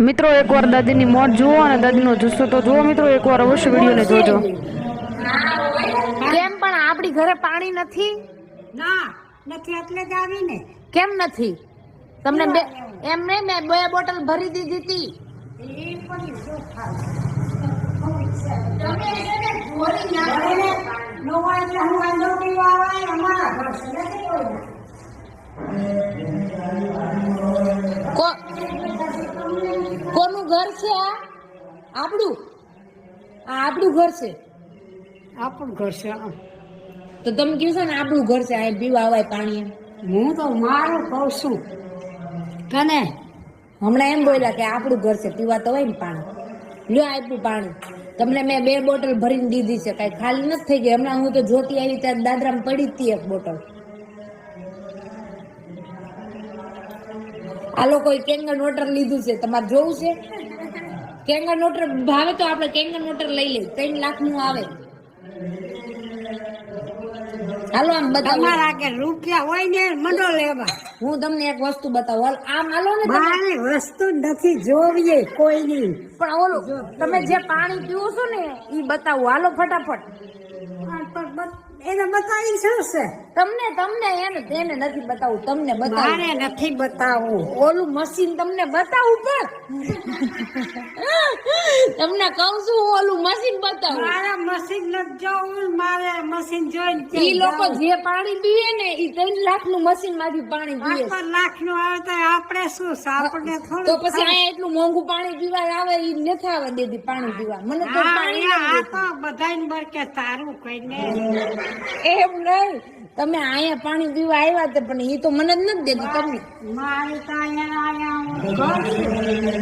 મિત્રો એકવાર દાદીની મોત જુઓ અને દાદીનો જુસ્સો તો જુઓ મિત્રો, એકવાર અવશ્ય વિડીયોને જોજો. કેમ પણ આપણી ઘરે પાણી નથી? ના નથી એટલે જ આવી ને. કેમ નથી? તમને એમ નહીં, મેં 2 બોટલ ભરી દીધી હતી. એ પણ શું થાય? તમે એને ઢોળી નાખીને નો હોય એટલે હું વાંધો પીવા આવે અમારા ઘર છે નથી કોઈ. કોનું ઘર છે આ? આપણું? આ આપણું ઘર છે. આપણું ઘર છે. તો તમે કહેશો ને આપણું ઘર છે, આ પીવા આવાય પાણી. હું તો મારું કહું છું તને. હમણાં એમ બોલ્યા કે આપણું ઘર છે, પીવા તો હોય ને પાણી. લ્યો આપ્યું પાણી તમને. મેં 2 બોટલ ભરીને દીધી છે, કઈ ખાલી નથી થઈ ગઈ. હમણાં હું તો જોતી આવી ત્યારે દાદરામાં પડી હતી 1 બોટલ. આ લોકોએ કેંગન વોટર લીધું છે, તમારે જોવું છે? કેંગન વોટર ભાવે તો આપણે કેંગન વોટર લઈ લઈએ, 3 લાખ નું આવે. હાલો આમ બતાવો. તમારા કે રૂપિયા હોય ને મંડો લેવા. હું તમને એક વસ્તુ બતાવું. આમ હાલો ને તમે. મારી વસ્તુ નથી જોવીએ કોઈની. પણ ઓલું તમે જે પાણી પીવો છો ને ઈ બતાવો. હાલો ફટાફટ. એને બતાવી શું છે? તમને એને નથી બતાવું, તમને બતાવું. મારે નથી બતાવવું. ઓલું મશીન તમને બતાવું પણ તમને કહું છું ઓલું મશીન બતાવું. મારે મશીન નથી જોવું. મારે મશીન જોઈને ઈ લોકો જે પાણી પીવે ને ઈ 3 લાખ નું મશીન માંથી પાણી પીવે. 5 લાખ નું આવે તો આપણે શું છે? આપણે તો થોડું પછી અહીંયા એટલું મોંઘું પાણી પીવા આવે ઈ નથી આવે દેતી પાણી પીવા. મને તો પાણી આ નથી તો બધાને બરકે તારું કહીને. એમ નહીં, તમે અહીંયા પાણી પીવા આવ્યા હતા પણ એ તો મને જ નથી દેતી તમને. મારે તો અહીંયા ઘર છે.